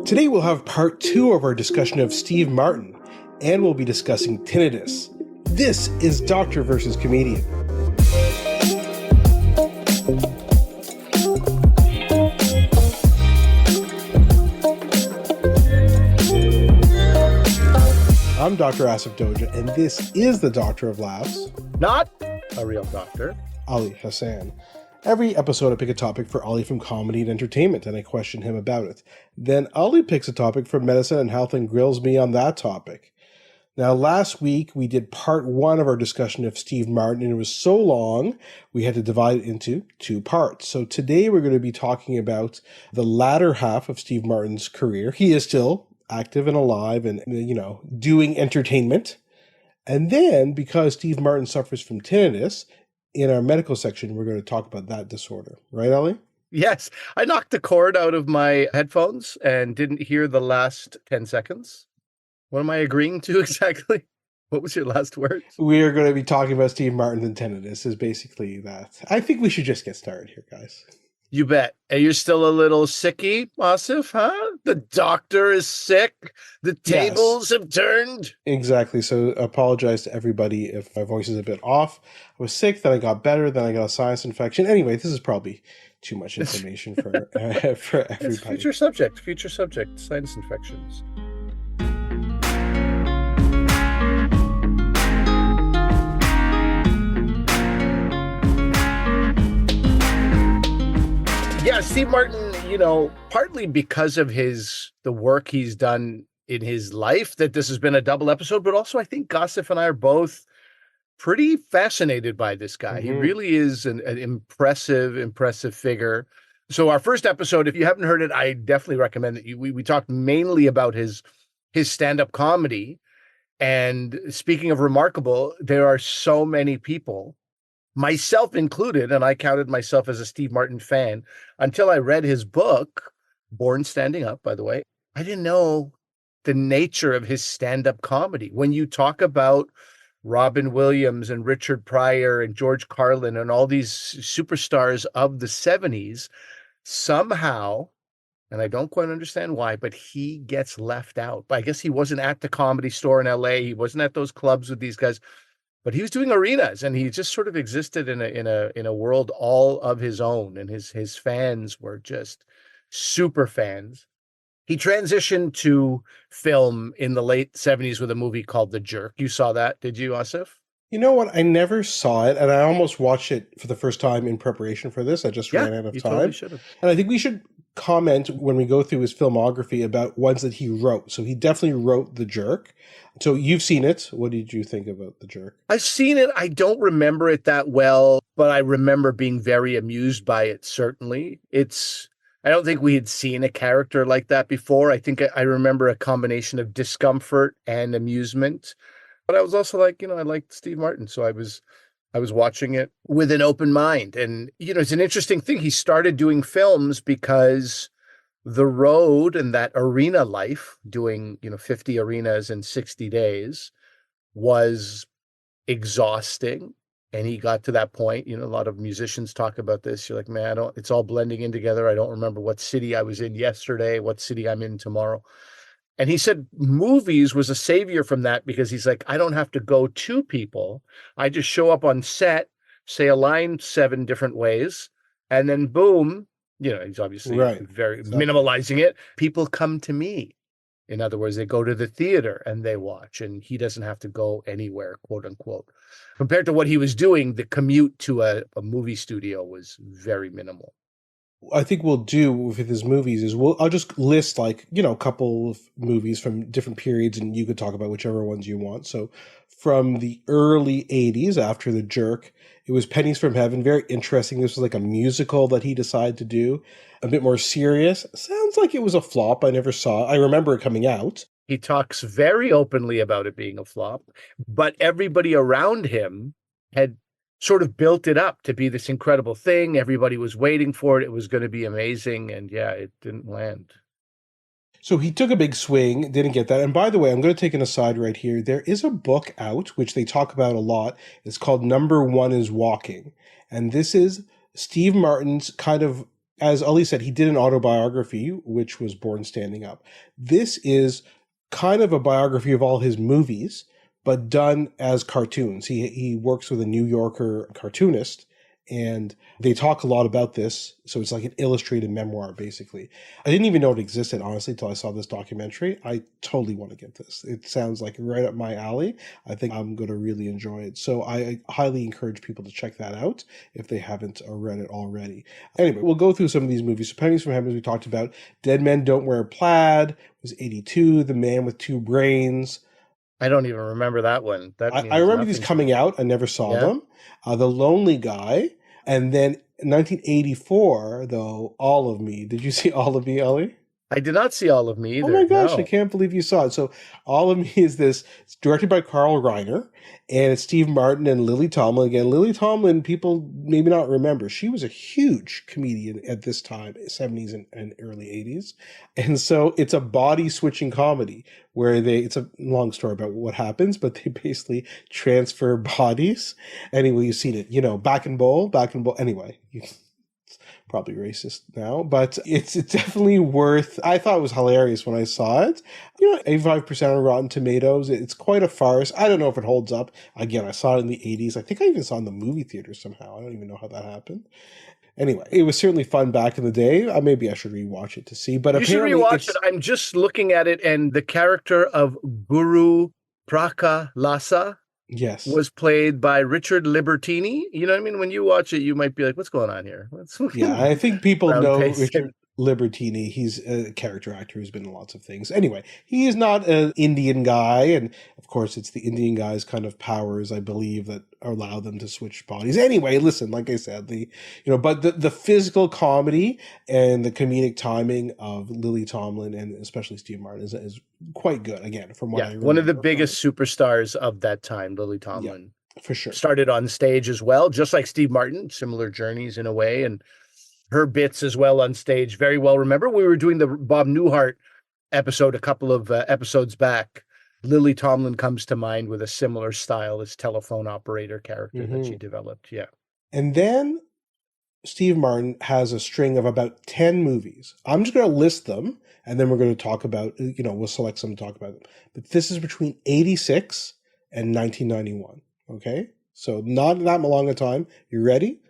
Today we'll have part 2 of our discussion of Steve Martin, and we'll be discussing tinnitus. This is Doctor versus Comedian. I'm Dr. Asif Doja, and this is the Doctor of Laughs. Not a real doctor. Ali Hassan. Every episode I pick a topic for Ali from comedy and entertainment, and I question him about it. Then Ali picks a topic from medicine and health and grills me on that topic. Now, last week we did part 1 of our discussion of Steve Martin, and it was so long we had to divide it into 2 parts. So today we're going to be talking about the latter half of Steve Martin's career. He is still active and alive and, doing entertainment. And then, because Steve Martin suffers from tinnitus, in our medical section, we're going to talk about that disorder. Right, Ali? Yes. I knocked the cord out of my headphones and didn't hear the last 10 seconds. What am I agreeing to exactly? What was your last words? We are going to be talking about Steve Martin and tinnitus is basically that. I think we should just get started here, guys. You bet. And you're still a little sicky, Asif, huh? The doctor is sick. The tables have turned. Exactly. So apologize to everybody if my voice is a bit off. I was sick, then I got better, then I got a sinus infection. Anyway, this is probably too much information for everybody. It's future subject, sinus infections. Yeah, Steve Martin, partly because of the work he's done in his life, that this has been a double episode, but also I think Gossip and I are both pretty fascinated by this guy. Mm-hmm. He really is an impressive figure. So our first episode, if you haven't heard it, I definitely recommend that we talked mainly about his stand-up comedy. And speaking of remarkable, there are so many people, myself included, and I counted myself as a Steve Martin fan until I read his book, Born Standing Up, by the way. I didn't know the nature of his stand-up comedy. When you talk about Robin Williams and Richard Pryor and George Carlin and all these superstars of the 70s, somehow, and I don't quite understand why, but he gets left out. I guess he wasn't at the Comedy Store in LA. He wasn't at those clubs with these guys. But he was doing arenas, and he just sort of existed in a world all of his own, and his fans were just super fans. He transitioned to film in the late 70s with a movie called The Jerk. You saw that, did you, Asif? You know what? I never saw it, and I almost watched it for the first time in preparation for this. I just ran out of time. Totally should have. And I think we should comment when we go through his filmography about ones that he wrote. So he definitely wrote The Jerk. So you've seen it. What did you think about The Jerk? I've seen it. I don't remember it that well, but I remember being very amused by it, certainly. I don't think we had seen a character like that before. I think I remember a combination of discomfort and amusement. But I was also like, I liked Steve Martin, so I was watching it with an open mind. And, it's an interesting thing. He started doing films because the road and that arena life, doing, 50 arenas in 60 days, was exhausting. And he got to that point, a lot of musicians talk about this. You're like, man, it's all blending in together. I don't remember what city I was in yesterday, what city I'm in tomorrow. And he said movies was a savior from that because he's like, I don't have to go to people. I just show up on set, say a line 7 different ways, and then boom, he's obviously very minimalizing it. People come to me. In other words, they go to the theater and they watch, and he doesn't have to go anywhere, quote unquote. Compared to what he was doing, the commute to a movie studio was very minimal. I think we'll do with his movies is I'll just list a couple of movies from different periods, and you could talk about whichever ones you want. So from the early 80s, after The Jerk, it was Pennies from Heaven. Very interesting. This was like a musical that he decided to do, a bit more serious. Sounds like it was a flop. I never saw it. I remember it coming out. He talks very openly about it being a flop, but everybody around him had sort of built it up to be this incredible thing. Everybody was waiting for it. It was going to be amazing. And yeah, it didn't land. So he took a big swing, didn't get that. And by the way, I'm going to take an aside right here. There is a book out, which they talk about a lot. It's called Number One is Walking. And this is Steve Martin's kind of as Ali said, he did an autobiography, which was Born Standing Up. This is kind of a biography of all his movies, but done as cartoons. He works with a New Yorker cartoonist, and they talk a lot about this. So it's like an illustrated memoir, basically. I didn't even know it existed, honestly, until I saw this documentary. I totally want to get this. It sounds like right up my alley. I think I'm going to really enjoy it. So I highly encourage people to check that out if they haven't read it already. Anyway, we'll go through some of these movies. So Pennies from Heaven, we talked about. Dead Men Don't Wear Plaid was 82. The Man with Two Brains. I don't even remember that one. I remember these coming out. I never saw them. The Lonely Guy. And then 1984, though, All of Me. Did you see All of Me, Ellie? I did not see All of Me either. Oh my gosh, no. I can't believe you saw it. So All of Me is this, it's directed by Carl Reiner, and it's Steve Martin and Lily Tomlin. Again, Lily Tomlin, people maybe not remember. She was a huge comedian at this time, 70s and early 80s. And so it's a body switching comedy where it's a long story about what happens, but they basically transfer bodies. Anyway, you've seen it, Back and Bowl. Anyway, probably racist now, but it's definitely worth. I thought it was hilarious when I saw it. 85% on Rotten Tomatoes. It's quite a farce. I don't know if it holds up. Again, I saw it in the 80s. I think I even saw it in the movie theater somehow. I don't even know how that happened. Anyway, it was certainly fun back in the day. Maybe I should rewatch it to see. But you should rewatch it. I'm just looking at it, and the character of Guru Prakalasa. Yes. Was played by Richard Libertini. You know what I mean? When you watch it, you might be like, what's going on here? I think people know Richard Libertini. He's a character actor who's been in lots of things. Anyway, he is not an Indian guy. And of course, it's the Indian guy's kind of powers, I believe, that allow them to switch bodies. Anyway, listen, like I said, but the physical comedy and the comedic timing of Lily Tomlin and especially Steve Martin is quite good. Again, from what I remember. One of the biggest superstars of that time, Lily Tomlin. Yeah, for sure. Started on stage as well, just like Steve Martin, similar journeys in a way. And her bits as well on stage, very well. Remember, we were doing the Bob Newhart episode a couple of episodes back. Lily Tomlin comes to mind with a similar style as telephone operator character that she developed. Yeah. And then Steve Martin has a string of about 10 movies. I'm just going to list them, and then we're going to talk about, we'll select some to talk about them. But this is between 86 and 1991. Okay? So not that long a time. You ready?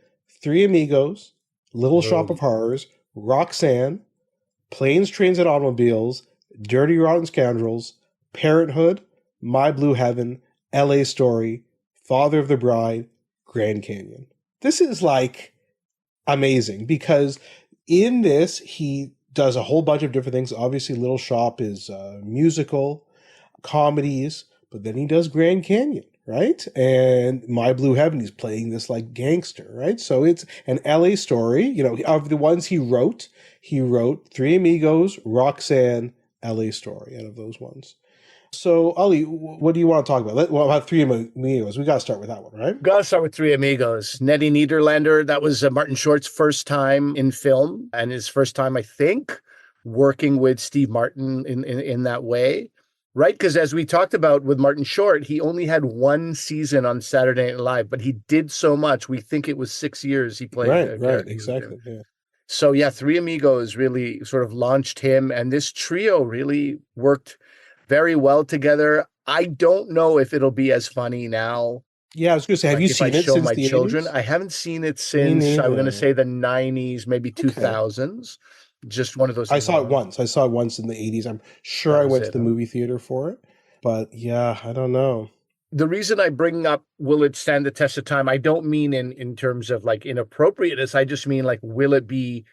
Three Amigos, Little Shop of Horrors, Roxanne, Planes, Trains, and Automobiles, Dirty Rotten Scoundrels, Parenthood, My Blue Heaven, LA Story, Father of the Bride, Grand Canyon. This is like amazing because in this, he does a whole bunch of different things. Obviously, Little Shop is musical, comedies, but then he does Grand Canyon, right? And My Blue Heaven, he's playing this like gangster, right? So it's an LA Story. Of the ones he wrote Three Amigos, Roxanne, LA Story out of those ones. So, Ali, what do you want to talk about? About Three Amigos. We got to start with that one, right? Got to start with Three Amigos. Nettie Niederlander, that was Martin Short's first time in film and his first time, I think, working with Steve Martin in that way, right? Because as we talked about with Martin Short, he only had one season on Saturday Night Live, but he did so much. We think it was 6 years he played. Right, exactly. Yeah. So, Three Amigos really sort of launched him, and this trio really worked very well together. I don't know if it'll be as funny now. Yeah, I was going to say, have you seen it since the 80s? I haven't seen it since, I'm going to say the 90s, maybe 2000s. Just one of those. I saw it once. I saw it once in the 80s. I'm sure I went to the movie theater for it. But yeah, I don't know. The reason I bring up, will it stand the test of time? I don't mean in terms of like inappropriateness. I just mean like, will it be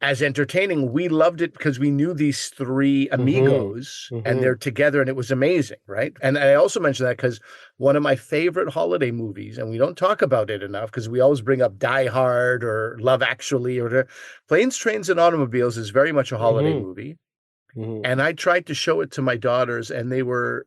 as entertaining? We loved it because we knew these three amigos and they're together and it was amazing, right? And I also mention that because one of my favorite holiday movies, and we don't talk about it enough because we always bring up Die Hard or Love Actually or Planes, Trains, and Automobiles is very much a holiday movie. And I tried to show it to my daughters and they were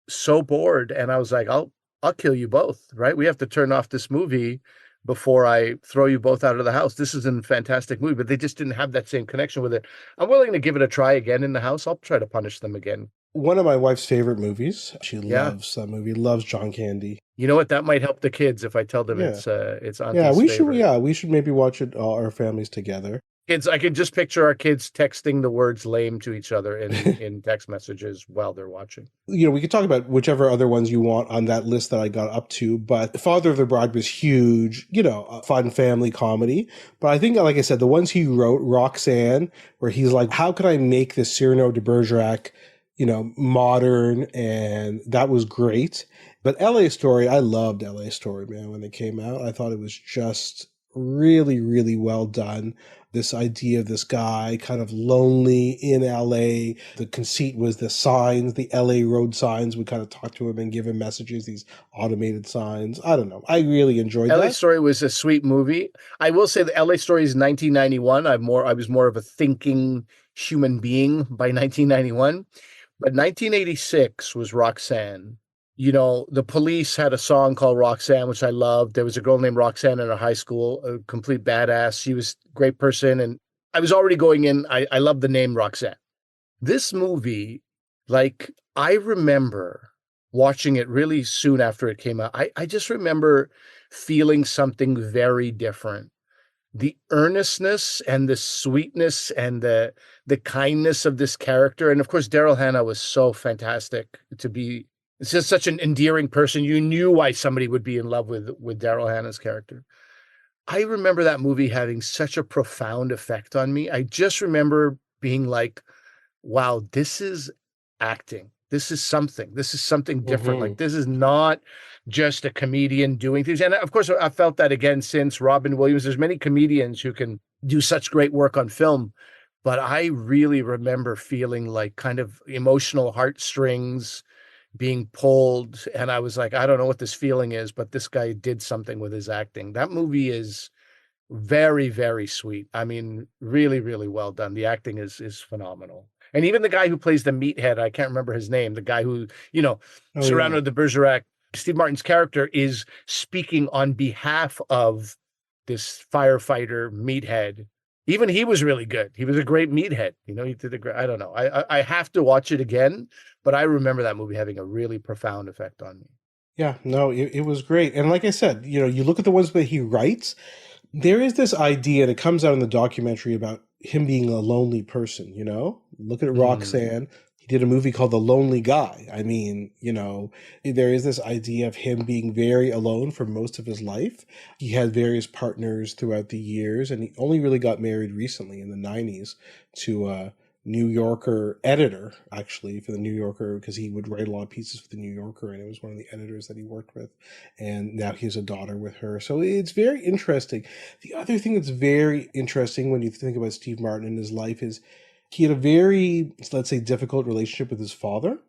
so bored. And I was like, I'll kill you both, right? We have to turn off this movie before I throw you both out of the house. This is a fantastic movie, but they just didn't have that same connection with it. I'm willing to give it a try again in the house. I'll try to punish them again. One of my wife's favorite movies. She loves that movie, loves John Candy. You know what? That might help the kids if I tell them it's on. We should maybe watch it, all our families together. Kids, I could just picture our kids texting the words lame to each other in text messages while they're watching. We could talk about whichever other ones you want on that list that I got up to, but Father of the Bride was huge, a fun family comedy. But I think, like I said, the ones he wrote, Roxanne, where he's like, how can I make this Cyrano de Bergerac, modern? And that was great. But LA Story, I loved LA Story, man, when it came out. I thought it was just really, really well done. This idea of this guy kind of lonely in LA. The conceit was the signs, the LA road signs would kind of talk to him and give him messages, these automated signs. I don't know. I really enjoyed LA that. Story was a sweet movie. I will say the LA Story is 1991. I was more of a thinking human being by 1991. But 1986 was Roxanne. The Police had a song called Roxanne, which I loved. There was a girl named Roxanne in our high school, a complete badass. She was a great person. And I was already going in. I love the name Roxanne. This movie, I remember watching it really soon after it came out. I just remember feeling something very different. The earnestness and the sweetness and the kindness of this character. And of course, Daryl Hannah was so fantastic to be. It's just such an endearing person. You knew why somebody would be in love with Daryl Hannah's character. I remember that movie having such a profound effect on me. I just remember being like, wow, this is acting. This is something. This is something different. Like, this is not just a comedian doing things. And of course, I felt that again since Robin Williams. There's many comedians who can do such great work on film, but I really remember feeling like kind of emotional heartstrings being pulled. And I was like, I don't know what this feeling is, but this guy did something with his acting. That movie is very, very sweet. I mean, really, really well done. The acting is phenomenal. And even the guy who plays the meathead, I can't remember his name, the guy who, Cyrano de Bergerac, Steve Martin's character is speaking on behalf of this firefighter meathead. Even he was really good. He was a great meathead. He did a great, I don't know. I have to watch it again, but I remember that movie having a really profound effect on me. Yeah, no, it was great. And like I said, you look at the ones that he writes, there is this idea, and it comes out in the documentary about him being a lonely person, Look at Roxanne. He did a movie called The Lonely Guy. I mean, there is this idea of him being very alone for most of his life. He had various partners throughout the years, and he only really got married recently in the 90s to a New Yorker editor, actually, for the New Yorker, because he would write a lot of pieces for the New Yorker, and it was one of the editors that he worked with. And now he has a daughter with her. So it's very interesting. The other thing that's very interesting when you think about Steve Martin in his life is he had a very, let's say, difficult relationship with his father.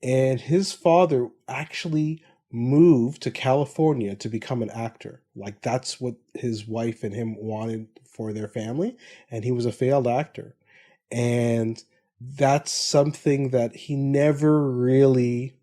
And his father actually moved to California to become an actor. Like, that's what his wife and him wanted for their family. And he was a failed actor. And that's something that he never really,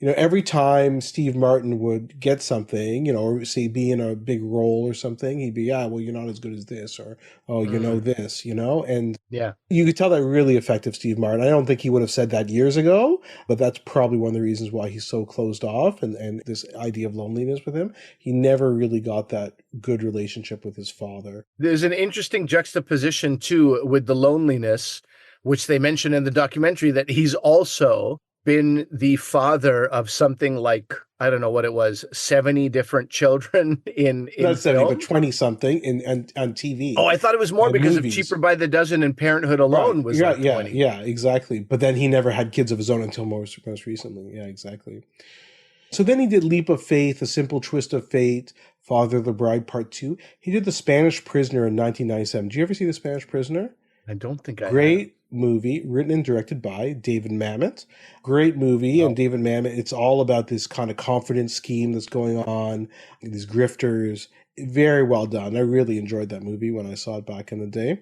every time Steve Martin would get something, or say be in a big role or something, he'd be, yeah, well, you're not as good as this, or, oh, this, and yeah, you could tell that really affected Steve Martin. I don't think he would have said that years ago, but that's probably one of the reasons why he's so closed off and this idea of loneliness with him. He never really got that good relationship with his father. There's an interesting juxtaposition too with the loneliness, which they mention in the documentary, that he's also been the father of something like, I don't know what it was, 70 different children in Not 70, film? but 20 something on TV. Oh, I thought it was more because movies. of Cheaper by the Dozen and Parenthood alone was like 20. Yeah, exactly. But then he never had kids of his own until most recently. Yeah, exactly. So then he did Leap of Faith, A Simple Twist of Fate, Father of the Bride Part 2. He did The Spanish Prisoner in 1997. Did you ever see The Spanish Prisoner? I don't think I have. Great movie, written and directed by David Mamet. Great movie, and David Mamet, it's all about this kind of confidence scheme that's going on, these grifters. Very well done. I really enjoyed that movie when I saw it back in the day.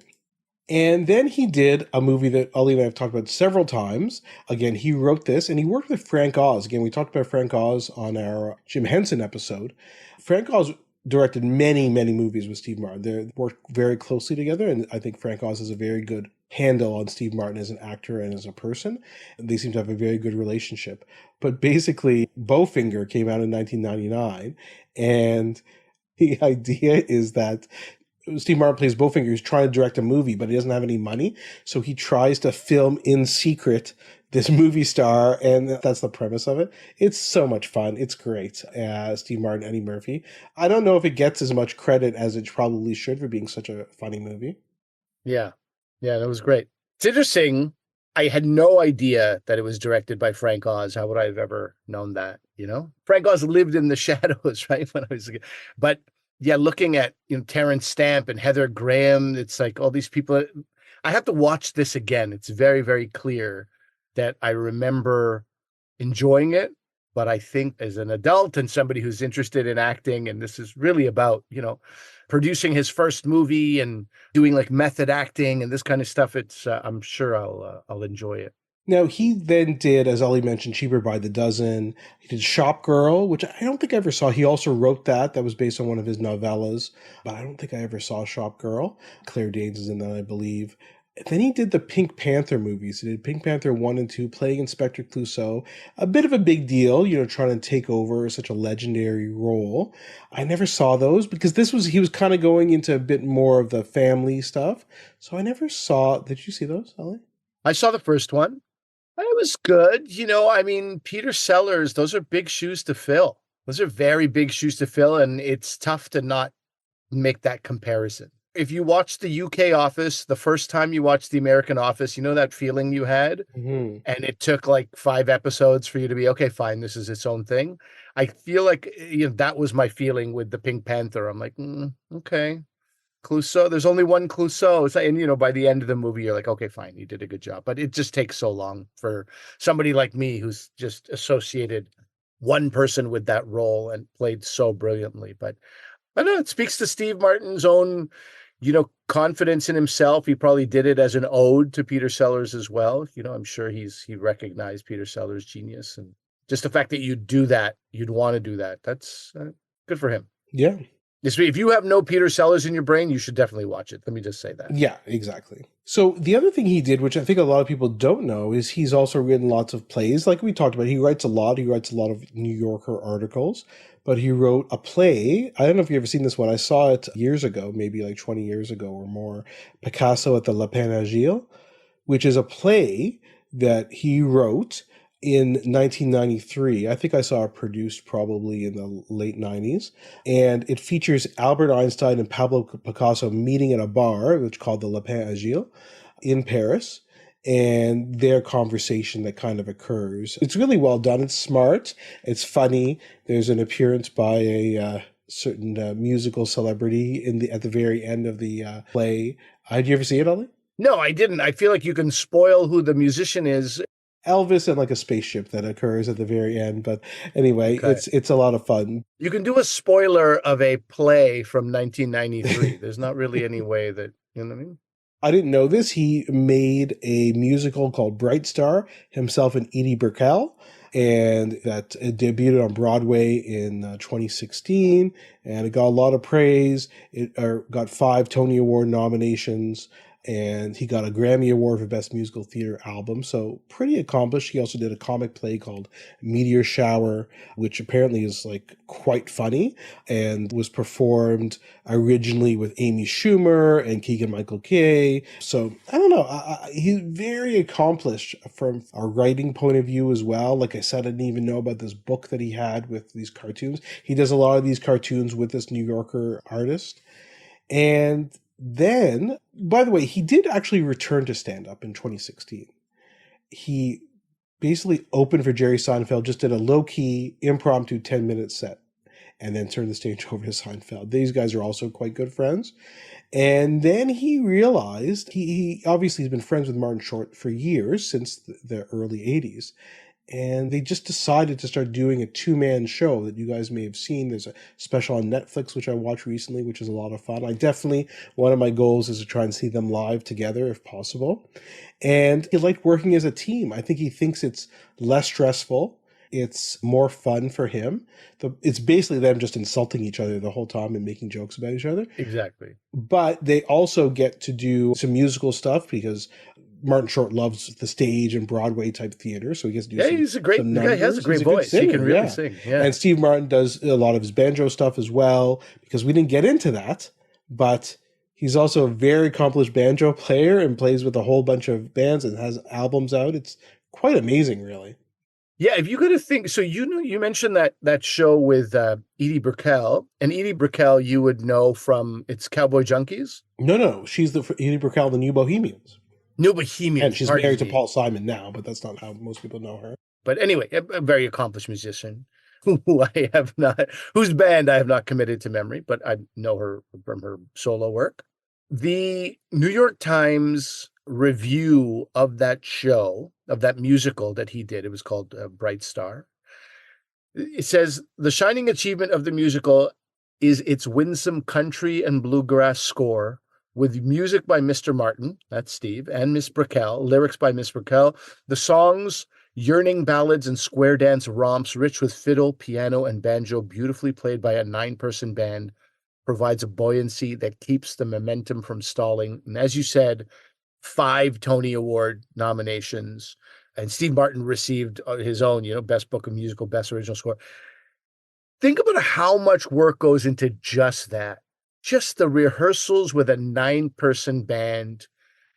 And then he did a movie that Ali and I have talked about several times. Again, he wrote this, and he worked with Frank Oz. Again, we talked about Frank Oz on our Jim Henson episode. Frank Oz directed many, many movies with Steve Martin. They worked very closely together, and I think Frank Oz has a very good handle on Steve Martin as an actor and as a person. They seem to have a very good relationship. But basically, Bowfinger came out in 1999, and the idea is that Steve Martin plays Bowfinger, who's trying to direct a movie, but he doesn't have any money. So he tries to film in secret this movie star, and that's the premise of it. It's so much fun. It's great. Steve Martin, Eddie Murphy. I don't know if it gets as much credit as it probably should for being such a funny movie. Yeah. Yeah, that was great. It's interesting. I had no idea that it was directed by Frank Oz. How would I have ever known that? Frank Oz lived in the shadows, right? When I was a kid. But yeah, looking at, Terrence Stamp and Heather Graham, it's like all these people. I have to watch this again. It's very, very clear that I remember enjoying it. But I think as an adult and somebody who's interested in acting, and this is really about, producing his first movie and doing like method acting and this kind of stuff, it's I'm sure I'll enjoy it. Now, he then did, as Ollie mentioned, Cheaper by the Dozen. He did Shop Girl, which I don't think I ever saw. He also wrote that. That was based on one of his novellas, but I don't think I ever saw Shop Girl. Claire Danes is in that, I believe. Then he did the Pink Panther movies. He did Pink Panther 1 and 2, playing Inspector Clouseau. A bit of a big deal, trying to take over such a legendary role. I never saw those because he was kind of going into a bit more of the family stuff. So I never saw. Did you see those, Ollie? I saw the first one. It was good. Peter Sellers, those are big shoes to fill. Those are very big shoes to fill, and it's tough to not make that comparison. If you watched the UK Office, the first time you watched the American Office, that feeling you had, and it took like 5 episodes for you to be, okay, fine, this is its own thing. I feel like that was my feeling with the Pink Panther. I'm like, okay, Clouseau, there's only one Clouseau. And, by the end of the movie, you're like, okay, fine, you did a good job. But it just takes so long for somebody like me who's just associated one person with that role and played so brilliantly. But I don't know, it speaks to Steve Martin's own, confidence in himself. He probably did it as an ode to Peter Sellers as well. I'm sure he recognized Peter Sellers' genius, and just the fact that you'd do that, you'd want to do that. That's good for him. Yeah. If you have no Peter Sellers in your brain, you should definitely watch it. Let me just say that. Yeah, exactly. So the other thing he did, which I think a lot of people don't know, is he's also written lots of plays. Like we talked about, he writes a lot. He writes a lot of New Yorker articles, but he wrote a play. I don't know if you've ever seen this one. I saw it years ago, maybe like 20 years ago or more. Picasso at the Lapin Agile, which is a play that he wrote in 1993. I think I saw it produced probably in the late 90s. And it features Albert Einstein and Pablo Picasso meeting at a bar, which is called the Lapin Agile, in Paris, and their conversation that kind of occurs. It's really well done. It's smart. It's funny. There's an appearance by a certain musical celebrity at the very end of the play. Did you ever see it, Ollie? No, I didn't. I feel like you can spoil who the musician is. Elvis and like a spaceship that occurs at the very end. But anyway, okay. It's a lot of fun. You can do a spoiler of a play from 1993. There's not really any way that, you know what I mean? I didn't know this. He made a musical called Bright Star, himself and Edie Brickell, and that debuted on Broadway in 2016, and it got a lot of praise. It got 5 Tony Award nominations, and he got a Grammy Award for Best Musical Theater Album, so pretty accomplished. He also did a comic play called Meteor Shower, which apparently is like quite funny, and was performed originally with Amy Schumer and Keegan-Michael Kay. So, I don't know, he's very accomplished from a writing point of view as well. Like I said, I didn't even know about this book that he had with these cartoons. He does a lot of these cartoons with this New Yorker artist. And then, by the way, he did actually return to stand-up in 2016. He basically opened for Jerry Seinfeld, just did a low-key, impromptu 10-minute set, and then turned the stage over to Seinfeld. These guys are also quite good friends. And then he realized, he obviously has been friends with Martin Short for years, since the early 80s. And they just decided to start doing a 2-man show that you guys may have seen. There's a special on Netflix, which I watched recently, which is a lot of fun. One of my goals is to try and see them live together if possible. And he liked working as a team. I think he thinks it's less stressful. It's more fun for him. It's basically them just insulting each other the whole time and making jokes about each other. Exactly. But they also get to do some musical stuff because Martin Short loves the stage and Broadway type theater, so he gets to do he's a great guy. Has a great voice. Singer, he can really sing. Yeah. And Steve Martin does a lot of his banjo stuff as well, because we didn't get into that, but He's also a very accomplished banjo player and plays with a whole bunch of bands and has albums out. It's quite amazing, really. Yeah, if you got to think, so you mentioned that show with Edie Brickell, and Edie Brickell you would know from it's Cowboy Junkies, No. She's the Edie Brickell, the New Bohemians. New And Bohemians. she's Pardon married to me, Paul Simon now, but that's not how most people know her. but anyway, a very accomplished musician who I have not, whose band I have not committed to memory, but I know her from her solo work. The New York Times review of that show, of that musical that he did, it was called Bright Star. It says the shining achievement of the musical is its winsome country and bluegrass score with music by Mr. Martin, that's Steve, and Miss Brickell, lyrics by Miss Brickell, the songs, yearning ballads and square dance romps rich with fiddle, piano, and banjo, beautifully played by a 9-person band, provides a buoyancy that keeps the momentum from stalling. And as you said, 5 Tony Award nominations. And Steve Martin received his own, Best Book of Musical, Best Original Score. Think about how much work goes into just that. Just the rehearsals with a 9-person band,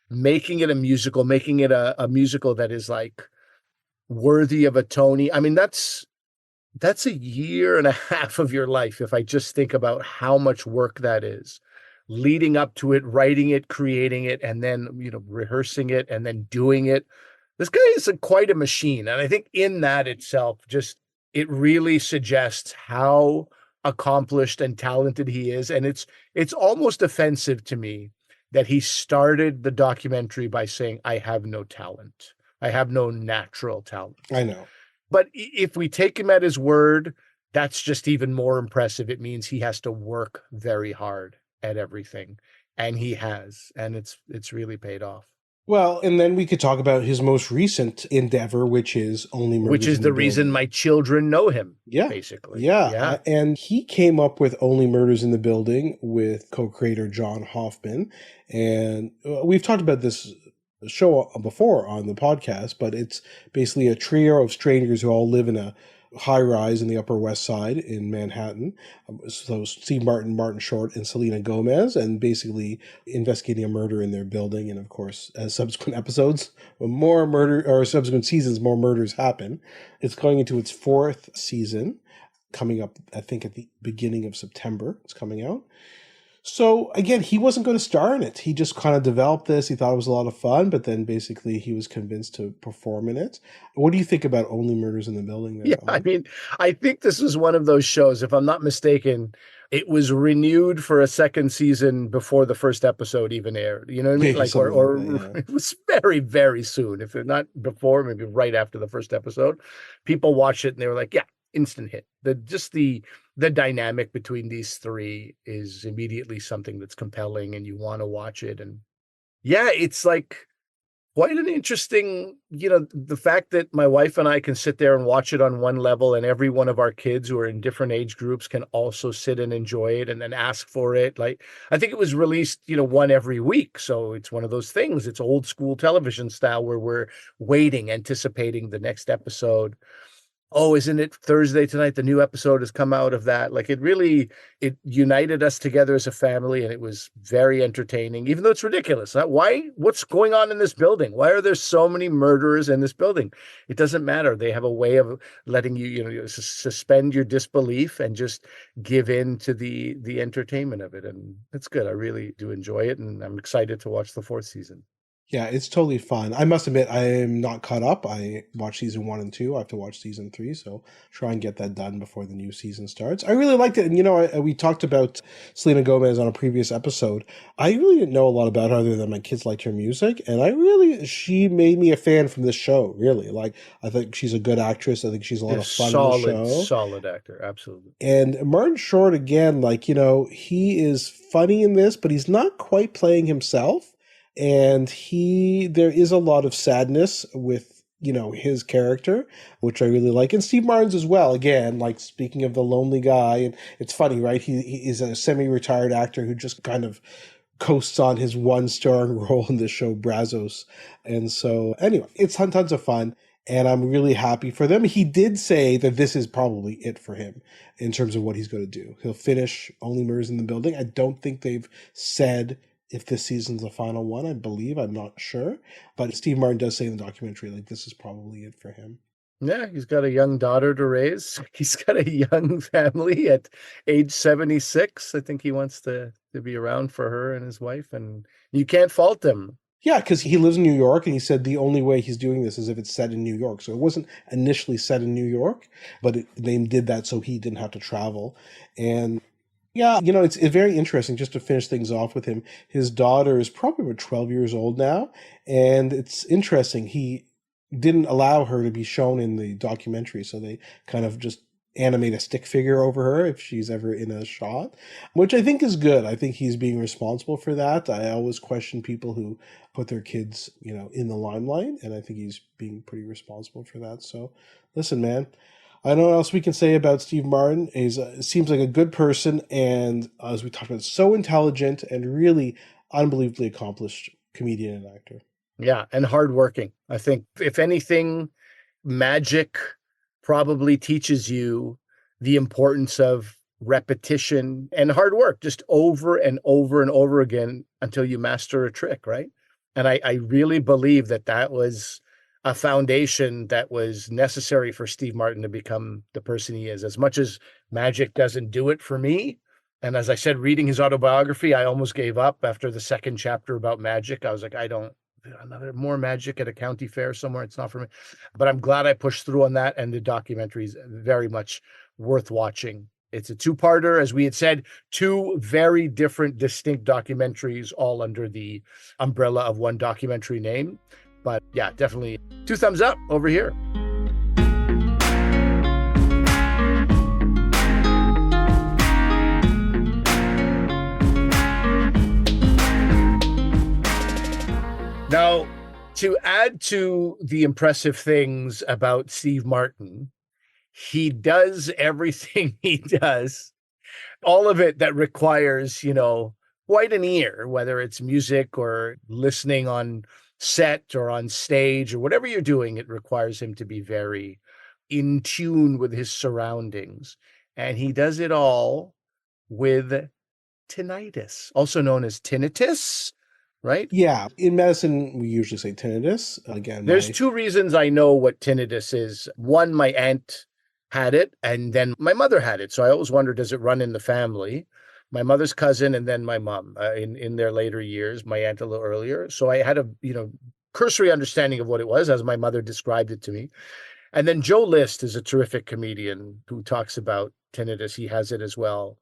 making it a musical, making it a musical that is like worthy of a Tony. I mean, that's a year and a half of your life if I just think about how much work that is. Leading up to it, writing it, creating it, and then, rehearsing it and then doing it. This guy is quite a machine. And I think in that itself, just it really suggests how accomplished and talented he is. And it's almost offensive to me that he started the documentary by saying, I have no talent. I have no natural talent. I know. But if we take him at his word, that's just even more impressive. It means he has to work very hard at everything. And he has. And it's really paid off. Well, and then we could talk about his most recent endeavor, which is Only Murders Which is in the reason Building. my children know him, Yeah. basically. Yeah. And he came up with Only Murders in the Building with co-creator John Hoffman. And we've talked about this show before on the podcast, but it's basically a trio of strangers who all live in a high rise in the Upper West Side in Manhattan. So Steve Martin, Martin Short, and Selena Gomez, and basically investigating a murder in their building. And of course, as subsequent episodes, when more murder or subsequent seasons, more murders happen. It's going into its 4th season, coming up, I think, at the beginning of September. It's coming out. So again, he wasn't going to star in it. He just kind of developed this. He thought it was a lot of fun, but then basically he was convinced to perform in it. What do you think about Only Murders in the Building there? Yeah, I mean, I think this was one of those shows, if I'm not mistaken, it was renewed for a 2nd season before the first episode even aired. You know what I mean? Yeah, something like that, yeah. It was very, very soon. If not before, maybe right after the first episode. People watched it and they were like, yeah, instant hit. The dynamic between these 3 is immediately something that's compelling and you want to watch it. And yeah, it's like quite an interesting, the fact that my wife and I can sit there and watch it on one level and every one of our kids who are in different age groups can also sit and enjoy it and then ask for it. Like, I think it was released, one every week. So it's one of those things. It's old school television style where we're waiting, anticipating the next episode. Oh, isn't it Thursday tonight? The new episode has come out of that. Like it united us together as a family and it was very entertaining, even though it's ridiculous. What's going on in this building? Why are there so many murderers in this building? It doesn't matter. They have a way of letting you, suspend your disbelief and just give in to the entertainment of it. And it's good. I really do enjoy it. And I'm excited to watch the 4th season. Yeah, it's totally fun. I must admit, I am not caught up. I watched season 1 and 2. I have to watch season 3, so try and get that done before the new season starts. I really liked it. And, we talked about Selena Gomez on a previous episode. I really didn't know a lot about her other than my kids liked her music. And she made me a fan from this show, really. Like, I think she's a good actress. I think she's a lot of fun in the show. Solid actor, absolutely. And Martin Short, again, he is funny in this, but he's not quite playing himself. And there is a lot of sadness with, his character, which I really like. And Steve Martin's as well. Again, like speaking of the lonely guy, and it's funny, right? He is a semi-retired actor who just kind of coasts on his one starring role in the show Brazos. And so anyway, it's tons of fun. And I'm really happy for them. He did say that this is probably it for him in terms of what he's going to do. He'll finish Only Murders in the Building. I don't think they've said if this season's the final one, I believe. I'm not sure. But Steve Martin does say in the documentary, like, this is probably it for him. Yeah, he's got a young daughter to raise. He's got a young family at age 76. I think he wants to be around for her and his wife, and you can't fault him. Yeah, because he lives in New York, and he said the only way he's doing this is if it's set in New York. So it wasn't initially set in New York, but they did that so he didn't have to travel. And yeah, it's very interesting just to finish things off with him. His daughter is probably about 12 years old now, and it's interesting. He didn't allow her to be shown in the documentary, so they kind of just animate a stick figure over her if she's ever in a shot, which I think is good. I think he's being responsible for that. I always question people who put their kids, in the limelight, and I think he's being pretty responsible for that. So listen, man, I don't know what else we can say about Steve Martin. He seems like a good person, and as we talked about, so intelligent and really unbelievably accomplished comedian and actor. Yeah, and hardworking. I think, if anything, magic probably teaches you the importance of repetition and hard work, just over and over and over again until you master a trick, right? And I really believe that was a foundation that was necessary for Steve Martin to become the person he is. As much as magic doesn't do it for me, and as I said, reading his autobiography, I almost gave up after the second chapter about magic. I was like, another more magic at a county fair somewhere. It's not for me. But I'm glad I pushed through on that. And the documentary is very much worth watching. It's a two-parter, as we had said, two very different, distinct documentaries, all under the umbrella of one documentary name. But yeah, definitely 2 thumbs up over here. Now, to add to the impressive things about Steve Martin, he does everything he does, all of it that requires, quite an ear, whether it's music or listening on set or on stage or whatever you're doing. It requires him to be very in tune with his surroundings. And he does it all with tinnitus, also known as tinnitus. Right? Yeah. In medicine, we usually say tinnitus. Again, there's 2 reasons I know what tinnitus is. One, my aunt had it, and then my mother had it. So I always wonder, does it run in the family? My mother's cousin, and then my mom in their later years, my aunt a little earlier. So I had a cursory understanding of what it was as my mother described it to me. And then Joe List is a terrific comedian who talks about tinnitus. He has it as well.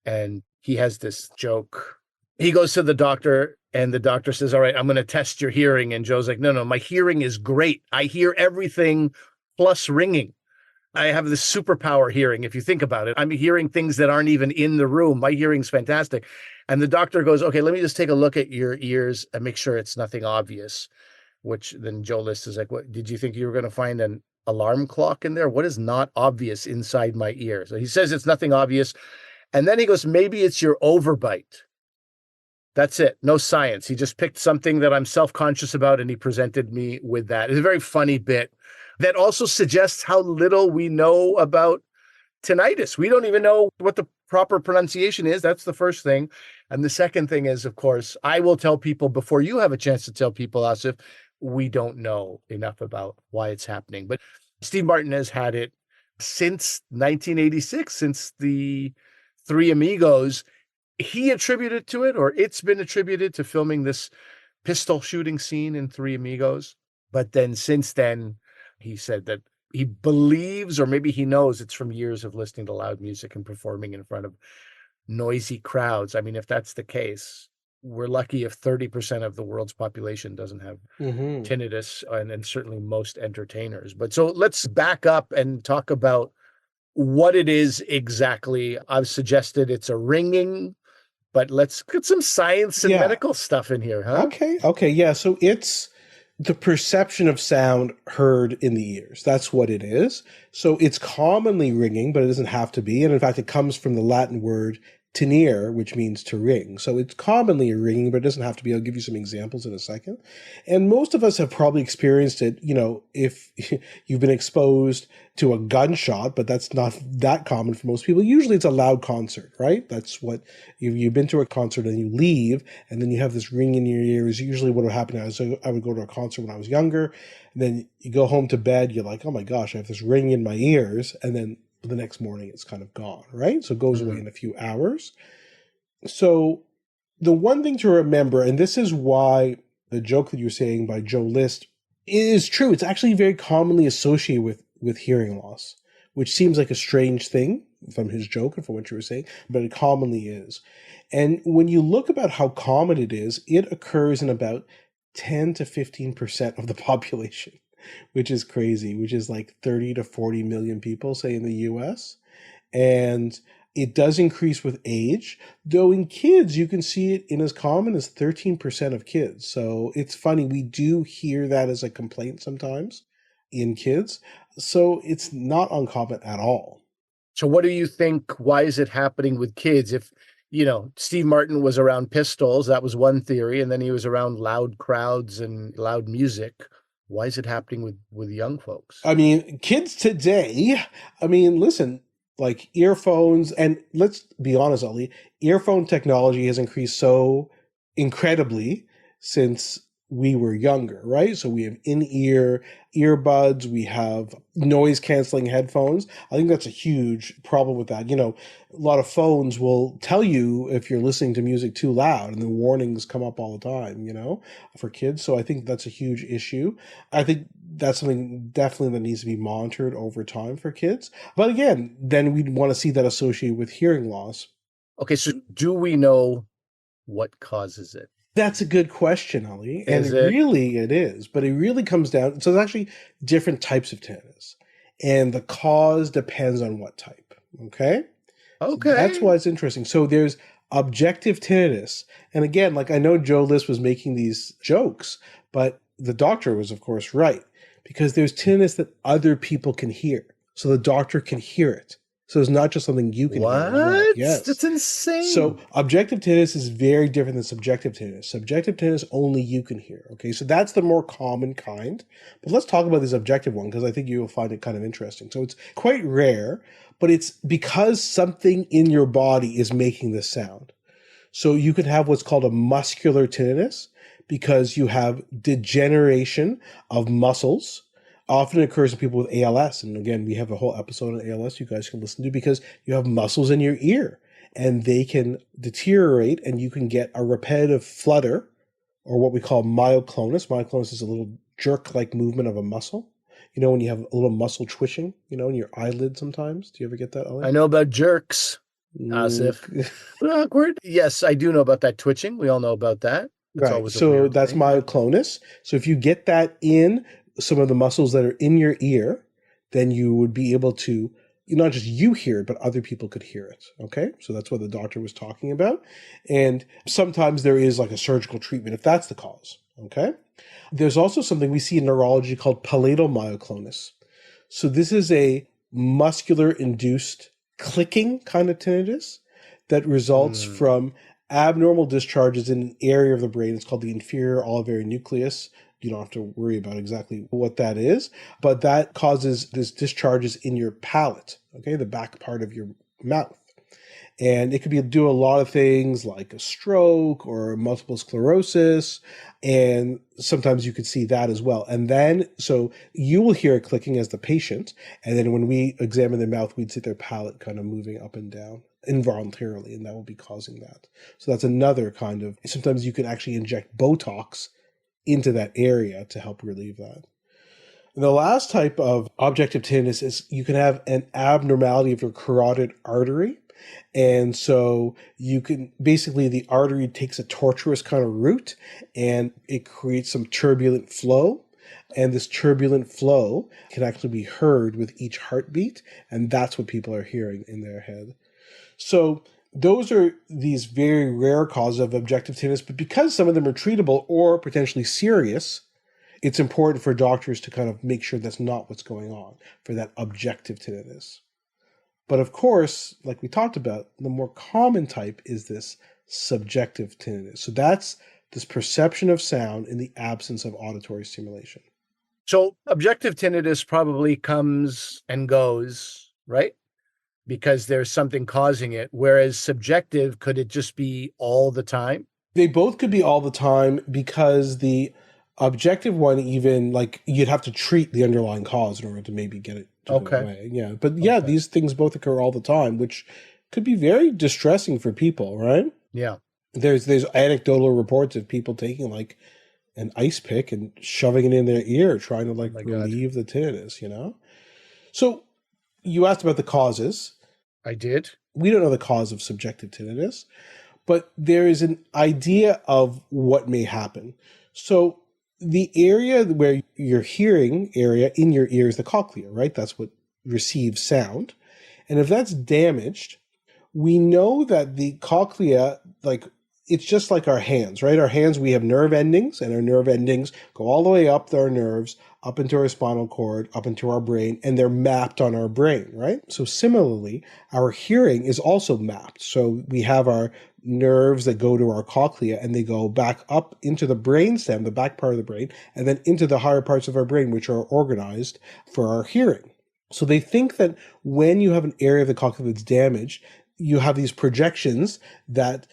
And he has this joke. He goes to the doctor, and the doctor says, all right, I'm going to test your hearing. And Joe's like, no, my hearing is great. I hear everything plus ringing. I have this superpower hearing. If you think about it, I'm hearing things that aren't even in the room. My hearing's fantastic. And the doctor goes, okay, let me just take a look at your ears and make sure it's nothing obvious. Which then Joe List is like, what, did you think you were going to find an alarm clock in there? What is not obvious inside my ear? So he says it's nothing obvious. And then he goes, maybe it's your overbite. That's it. No science. He just picked something that I'm self-conscious about, and he presented me with that. It's a very funny bit that also suggests how little we know about tinnitus. We don't even know what the proper pronunciation is. That's the first thing. And the second thing is, of course, I will tell people before you have a chance to tell people, Asif, we don't know enough about why it's happening. But Steve Martin has had it since 1986, since the 3 Amigos. He attributed to it, or it's been attributed to filming this pistol shooting scene in 3 Amigos. But then since then, he said that he believes, or maybe he knows, it's from years of listening to loud music and performing in front of noisy crowds. I mean, if that's the case, we're lucky if 30% of the world's population doesn't have tinnitus, and certainly most entertainers. But so let's back up and talk about what it is exactly. I've suggested it's a ringing, but let's get some science and medical stuff in here, huh? Okay. Yeah. So it's the perception of sound heard in the ears. That's what it is. So it's commonly ringing, but it doesn't have to be. And in fact, it comes from the Latin word tinnier, which means to ring. So it's commonly a ringing, but it doesn't have to be. I'll give you some examples in a second. And most of us have probably experienced it, if you've been exposed to a gunshot, but that's not that common for most people. Usually it's a loud concert, right? That's what, you've been to a concert and you leave, and then you have this ring in your ears. Usually what would happen is I would go to a concert when I was younger, and then you go home to bed, you're like, oh my gosh, I have this ring in my ears, and then the next morning it's kind of gone, right? So it goes away in a few hours. So the one thing to remember, and this is why the joke that you're saying by Joe List is true. It's actually very commonly associated with hearing loss, which seems like a strange thing from his joke and from what you were saying, but it commonly is. And when you look about how common it is, it occurs in about 10 to 15% of the population, which is crazy, which is like 30 to 40 million people, say, in the US. And it does increase with age, though in kids, you can see it in as common as 13% of kids. So it's funny, we do hear that as a complaint sometimes in kids. So it's not uncommon at all. So what do you think? Why is it happening with kids? If, Steve Martin was around pistols, that was one theory, and then he was around loud crowds and loud music. Why is it happening with young folks? I mean, kids today, listen, like earphones, and let's be honest, Ollie, earphone technology has increased so incredibly since we were younger, right? So we have in-ear earbuds, we have noise-canceling headphones. I think that's a huge problem with that. A lot of phones will tell you if you're listening to music too loud, and the warnings come up all the time, for kids. So I think that's a huge issue. I think that's something definitely that needs to be monitored over time for kids. But again, then we'd want to see that associated with hearing loss. Okay, so do we know what causes it? That's a good question, Ali. And Is it? Really it is. But it really comes down, so there's actually different types of tinnitus. And the cause depends on what type. Okay? Okay. So that's why it's interesting. So there's objective tinnitus. And again, like I know Joe List was making these jokes, but the doctor was, of course, right. Because there's tinnitus that other people can hear. So the doctor can hear it. So it's not just something you can hear as well. What? Yes. That's insane. So objective tinnitus is very different than subjective tinnitus. Subjective tinnitus only you can hear. Okay, so that's the more common kind. But let's talk about this objective one because I think you'll find it kind of interesting. So it's quite rare, but it's because something in your body is making this sound. So you can have what's called a muscular tinnitus because you have degeneration of muscles. Often occurs in people with ALS. And again, we have a whole episode on ALS you guys can listen to because you have muscles in your ear and they can deteriorate and you can get a repetitive flutter or what we call myoclonus. Myoclonus is a little jerk-like movement of a muscle. When you have a little muscle twitching, in your eyelid sometimes. Do you ever get that, Ollie? I know about jerks, Asif. Awkward. Yes, I do know about that twitching. We all know about that. It's right. So that's myoclonus. So if you get that in some of the muscles that are in your ear, then you would be able to, not just you hear it, but other people could hear it. Okay. So that's what the doctor was talking about. And sometimes there is like a surgical treatment if that's the cause. Okay. There's also something we see in neurology called palatal myoclonus. So this is a muscular induced clicking kind of tinnitus that results from abnormal discharges in an area of the brain. It's called the inferior olivary nucleus. You don't have to worry about exactly what that is, but that causes this discharges in your palate, okay, the back part of your mouth. And it could be do a lot of things like a stroke or multiple sclerosis. And sometimes you could see that as well. And then, so you will hear it clicking as the patient. And then when we examine their mouth, we'd see their palate kind of moving up and down involuntarily. And that will be causing that. So that's another kind of, sometimes you can actually inject Botox into that area to help relieve that. And the last type of objective tinnitus is you can have an abnormality of your carotid artery. And so you can basically, the artery takes a tortuous kind of route and it creates some turbulent flow. And this turbulent flow can actually be heard with each heartbeat. And that's what people are hearing in their head. So those are these very rare causes of objective tinnitus, but because some of them are treatable or potentially serious, it's important for doctors to kind of make sure that's not what's going on for that objective tinnitus. But of course, like we talked about, the more common type is this subjective tinnitus. So that's this perception of sound in the absence of auditory stimulation. So objective tinnitus probably comes and goes, right? Because there's something causing it. Whereas subjective, could it just be all the time? They both could be all the time, because the objective one, even like you'd have to treat the underlying cause in order to maybe get it to go away. Yeah. But yeah, these things both occur all the time, which could be very distressing for people, right? Yeah. There's anecdotal reports of people taking like an ice pick and shoving it in their ear, trying to like relieve the tinnitus, you know? So you asked about the causes. I did. We don't know the cause of subjective tinnitus, but there is an idea of what may happen. So the area where your hearing area in your ear is the cochlea, right? That's what receives sound. And if that's damaged, we know that the cochlea, like, it's just like our hands, right? Our hands, we have nerve endings, and our nerve endings go all the way up our nerves, up into our spinal cord, up into our brain, and they're mapped on our brain, right? So similarly, our hearing is also mapped. So we have our nerves that go to our cochlea, and they go back up into the brainstem, the back part of the brain, and then into the higher parts of our brain, which are organized for our hearing. So they think that when you have an area of the cochlea that's damaged, you have these projections that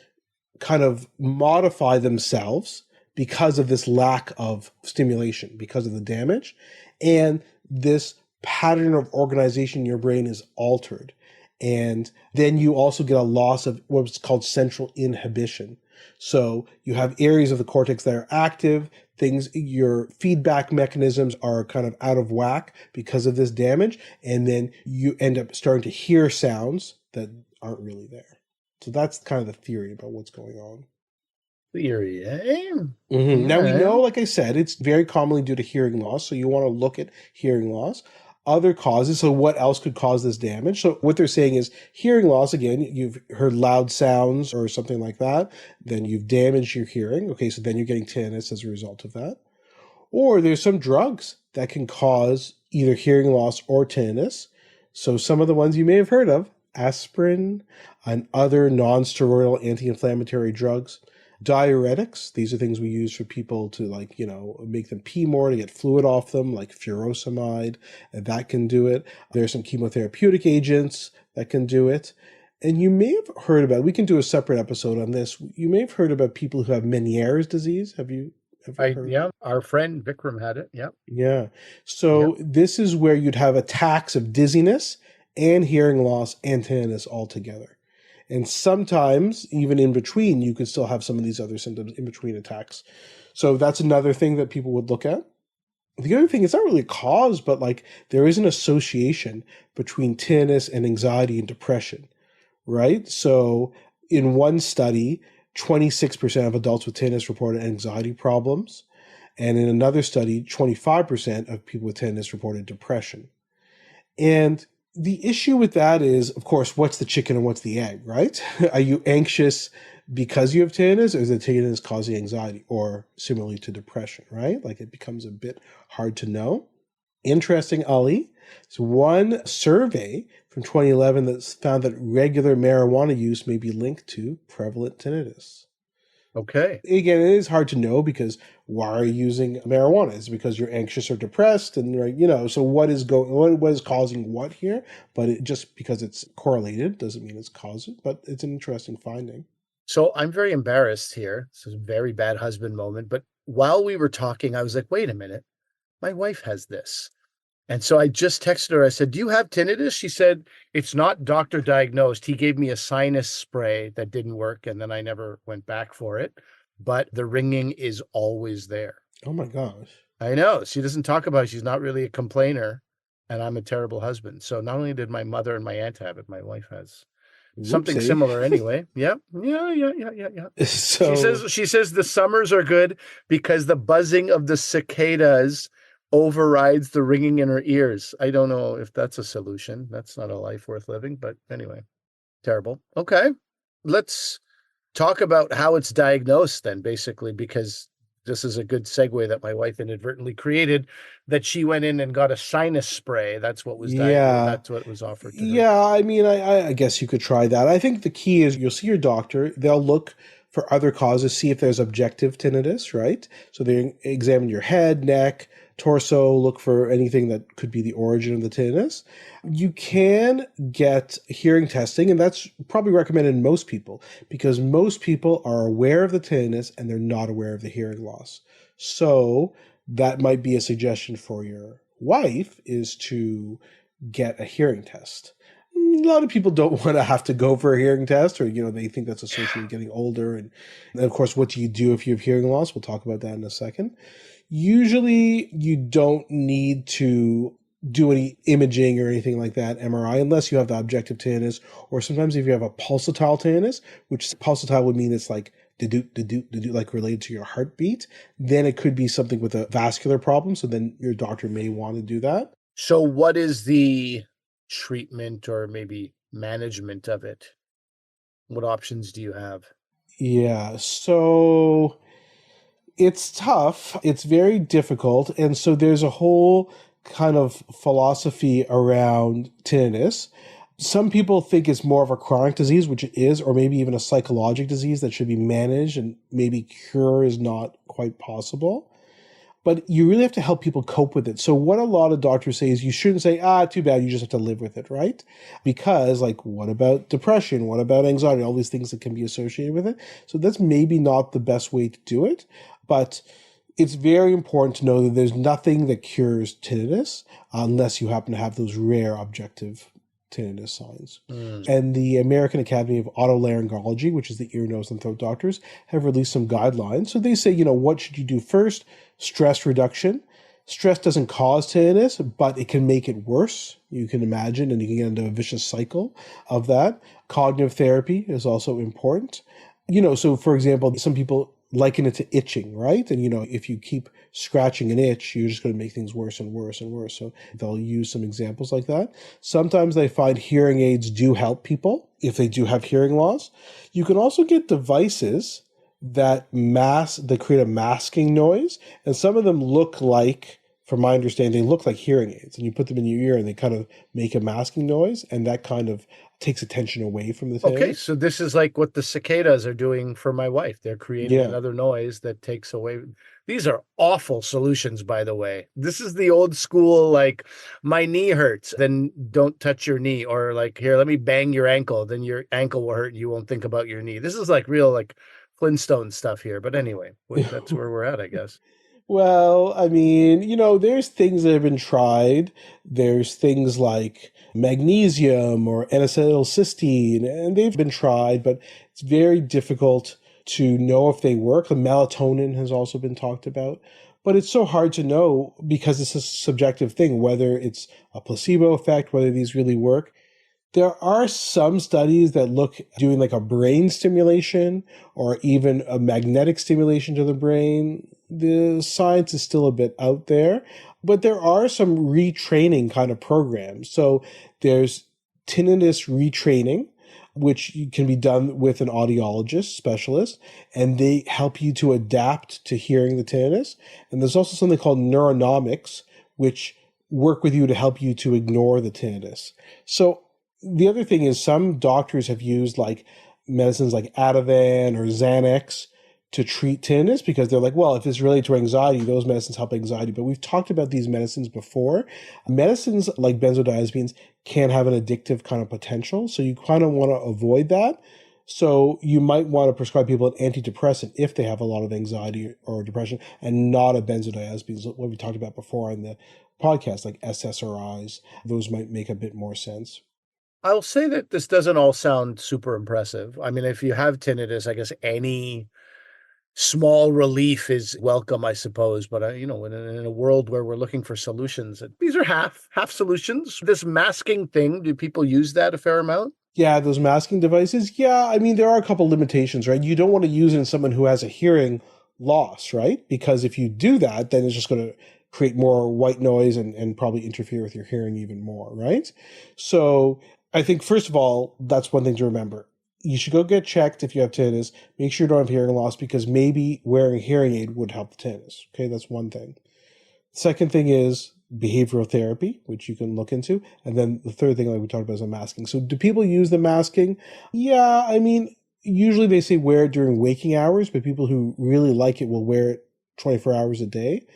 kind of modify themselves because of this lack of stimulation, because of the damage. And this pattern of organization in your brain is altered. And then you also get a loss of what's called central inhibition. So you have areas of the cortex that are active, your feedback mechanisms are kind of out of whack because of this damage. And then you end up starting to hear sounds that aren't really there. So that's kind of the theory about what's going on. Theory, eh? Mm-hmm. Now, we know, like I said, it's very commonly due to hearing loss. So you want to look at hearing loss. Other causes, so what else could cause this damage? So what they're saying is hearing loss, again, you've heard loud sounds or something like that, then you've damaged your hearing. Okay, so then you're getting tinnitus as a result of that. Or there's some drugs that can cause either hearing loss or tinnitus. So some of the ones you may have heard of, aspirin and other non-steroidal anti-inflammatory drugs. Diuretics, these are things we use for people to, like, you know, make them pee more, to get fluid off them, like furosemide, and that can do it. There's some chemotherapeutic agents that can do it. And you may have heard about, we can do a separate episode on this, you may have heard about people who have Meniere's disease. Have you ever heard? Yeah, our friend Vikram had it, yeah. Yeah. So this is where you'd have attacks of dizziness and hearing loss and tinnitus all together. And sometimes, even in between, you could still have some of these other symptoms in between attacks. So that's another thing that people would look at. The other thing, it's not really a cause, but like there is an association between tinnitus and anxiety and depression, right? So in one study, 26% of adults with tinnitus reported anxiety problems. And in another study, 25% of people with tinnitus reported depression. And the issue with that is, of course, what's the chicken and what's the egg, right? Are you anxious because you have tinnitus, or is the tinnitus causing anxiety, or similarly to depression, right? Like it becomes a bit hard to know. Interesting, Ali. There's one survey from 2011 that's found that regular marijuana use may be linked to prevalent tinnitus. Okay. Again, it is hard to know, because why are you using marijuana? Is it because you're anxious or depressed? And, right, you know, so what is causing what here? But just because it's correlated doesn't mean it's causing, but it's an interesting finding. So I'm very embarrassed here. This is a very bad husband moment. But while we were talking, I was like, wait a minute, my wife has this. And so I just texted her. I said, do you have tinnitus? She said, it's not doctor diagnosed. He gave me a sinus spray that didn't work, and then I never went back for it. But the ringing is always there. Oh my gosh. I know. She doesn't talk about it. She's not really a complainer, and I'm a terrible husband. So not only did my mother and my aunt have it, my wife has something similar anyway. Yeah. So she says the summers are good because the buzzing of the cicadas overrides the ringing in her ears. I don't know if that's a solution. That's not a life worth living, but anyway, terrible. Okay. Let's talk about how it's diagnosed then, basically, because This is a good segue that my wife inadvertently created, that she went in and got a sinus spray. That's what was Yeah. that's what was offered to her. Yeah, I mean, I guess you could try that. I think the key is you'll see your doctor. They'll look for other causes, see if there's objective tinnitus, right? So they examine your head, neck, torso, look for anything that could be the origin of the tinnitus. You can get hearing testing, and that's probably recommended in most people because most people are aware of the tinnitus and they're not aware of the hearing loss. So that might be a suggestion for your wife is to get a hearing test. A lot of people don't want to have to go for a hearing test, or they think that's associated with getting older. And of course, what do you do if you have hearing loss? We'll talk about that in a second. Usually, you don't need to do any imaging or anything like that, MRI, unless you have the objective tinnitus, or sometimes if you have a pulsatile tinnitus, which pulsatile would mean it's like like related to your heartbeat, then it could be something with a vascular problem. So then your doctor may want to do that. So what is the treatment or maybe management of it? What options do you have? Yeah, so it's tough. It's very difficult. And so there's a whole kind of philosophy around tinnitus. Some people think it's more of a chronic disease, which it is, or maybe even a psychological disease that should be managed, and maybe cure is not quite possible. But you really have to help people cope with it. So what a lot of doctors say is you shouldn't say, too bad, you just have to live with it, right? Because what about depression? What about anxiety? All these things that can be associated with it. So that's maybe not the best way to do it. But it's very important to know that there's nothing that cures tinnitus unless you happen to have those rare objective tinnitus signs. And the American Academy of Otolaryngology, which is the ear, nose, and throat doctors, have released some guidelines. So they say, what should you do first? Stress reduction. Stress doesn't cause tinnitus, but it can make it worse. You can imagine, and you can get into a vicious cycle of that. Cognitive therapy is also important. So for example, some people liken it to itching, right? And, if you keep scratching an itch, you're just going to make things worse and worse and worse. So they'll use some examples like that. Sometimes they find hearing aids do help people if they do have hearing loss. You can also get devices that create a masking noise. And some of them look like, from my understanding, they look like hearing aids. And you put them in your ear and they kind of make a masking noise. And that kind of takes attention away from the tinnitus. Okay, so this is like what the cicadas are doing for my wife. They're creating another noise that takes away. These are awful solutions, by the way. This is the old school, my knee hurts, then don't touch your knee. Or here, let me bang your ankle, then your ankle will hurt and you won't think about your knee. This is real Flintstone stuff here. But anyway, that's where we're at, I guess. Well, I mean, there's things that have been tried. There's things like magnesium or N-acetylcysteine, and they've been tried, but it's very difficult to know if they work. The melatonin has also been talked about, but it's so hard to know because it's a subjective thing, whether it's a placebo effect, whether these really work. There are some studies that look doing a brain stimulation or even a magnetic stimulation to the brain. The science is still a bit out there, but there are some retraining kind of programs. So there's tinnitus retraining, which can be done with an audiologist specialist, and they help you to adapt to hearing the tinnitus. And there's also something called neuronomics, which work with you to help you to ignore the tinnitus. So the other thing is some doctors have used medicines like Ativan or Xanax to treat tinnitus because they're well, if it's related to anxiety, those medicines help anxiety. But we've talked about these medicines before. Medicines like benzodiazepines can have an addictive kind of potential. So you kind of want to avoid that. So you might want to prescribe people an antidepressant if they have a lot of anxiety or depression and not a benzodiazepine. What we talked about before on the podcast, like SSRIs, those might make a bit more sense. I'll say that this doesn't all sound super impressive. I mean, if you have tinnitus, I guess any small relief is welcome, I suppose. But, in a world where we're looking for solutions, these are half solutions. This masking thing, do people use that a fair amount? Yeah, those masking devices. Yeah, I mean, there are a couple limitations, right? You don't want to use it in someone who has a hearing loss, right? Because if you do that, then it's just going to create more white noise and probably interfere with your hearing even more, right? So I think, first of all, that's one thing to remember. you should go get checked if you have tinnitus. Make sure you don't have hearing loss, because maybe wearing a hearing aid would help the tinnitus. Okay, that's one thing. Second thing is behavioral therapy, which you can look into. And then the third thing, like we talked about, is the masking. So do people use the masking? Yeah, I mean, usually they say wear it during waking hours, but people who really like it will wear it 24 hours a day.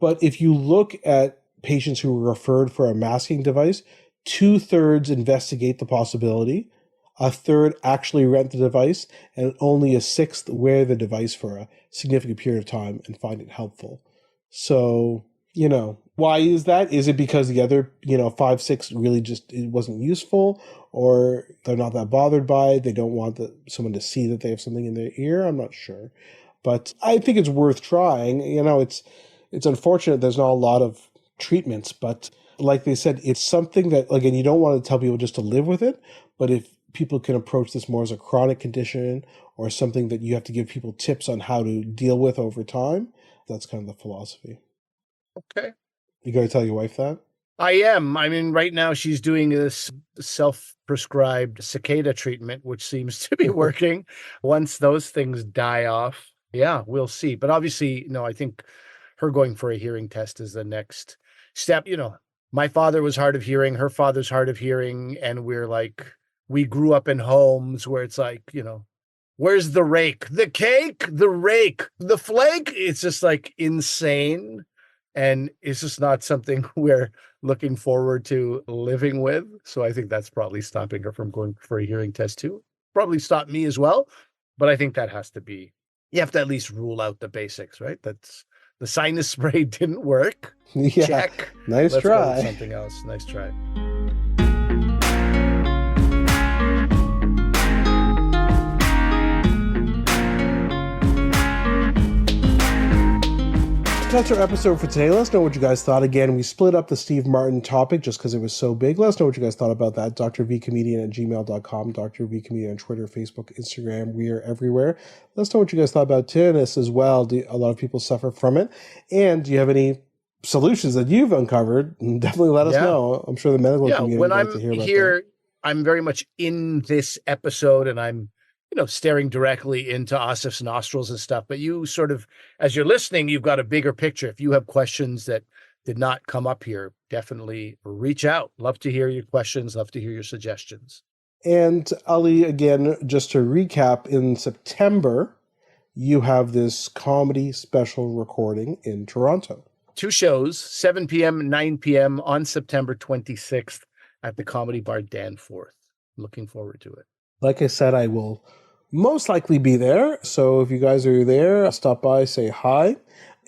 But if you look at patients who were referred for a masking device, 2/3 investigate the possibility, a third actually rent the device, and only a sixth wear the device for a significant period of time and find it helpful. So, why is that? Is it because the other, 5, 6 really just, it wasn't useful, or they're not that bothered by it? They don't want someone to see that they have something in their ear? I'm not sure. But I think it's worth trying. It's unfortunate there's not a lot of treatments, but like they said, it's something that, again, you don't want to tell people just to live with it, but if people can approach this more as a chronic condition or something that you have to give people tips on how to deal with over time, that's kind of the philosophy. Okay. You got to tell your wife that? I am. I mean, right now she's doing this self-prescribed cicada treatment, which seems to be working. Once those things die off, yeah, we'll see. But obviously, I think her going for a hearing test is the next step. My father was hard of hearing, her father's hard of hearing, and we grew up in homes where it's like, where's the rake? The cake, the rake, the flake. It's just like insane. And it's just not something we're looking forward to living with. So I think that's probably stopping her from going for a hearing test too. Probably stop me as well. But I think that has to be, you have to at least rule out the basics, right? That's the sinus spray didn't work. Yeah. Check. Nice Let's try. go with something else. Nice try. That's our episode for today. Let us know what you guys thought. Again, we split up the Steve Martin topic just because it was so big. Let us know what you guys thought about that. drvcomedian@gmail.com, Dr. V Comedian on Twitter, Facebook, Instagram. We are everywhere. Let us know what you guys thought about tinnitus as well. A lot of people suffer from it. And do you have any solutions that you've uncovered? Definitely let us know. I'm sure the medical community would like to hear about that. I'm very much in this episode, and I'm staring directly into Asif's nostrils and stuff. But you sort of, as you're listening, you've got a bigger picture. If you have questions that did not come up here, definitely reach out. Love to hear your questions. Love to hear your suggestions. And Ali, again, just to recap, in September, you have this comedy special recording in Toronto. 2 shows, 7 p.m., 9 p.m. on September 26th at the Comedy Bar Danforth. Looking forward to it. Like I said, I will most likely be there. So if you guys are there, stop by, say hi,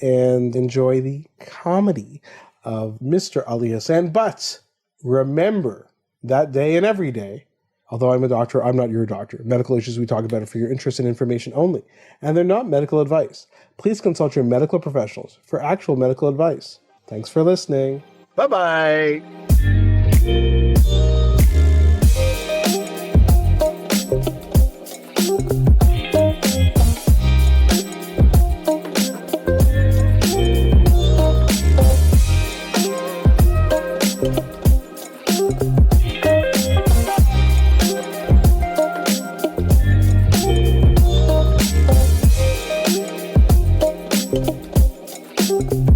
and enjoy the comedy of Mr. Ali Hassan. But remember, that day and every day, although I'm a doctor, I'm not your doctor. Medical issues we talk about are for your interest and information only, and they're not medical advice. Please consult your medical professionals for actual medical advice. Thanks for listening. Bye-bye. Thank you.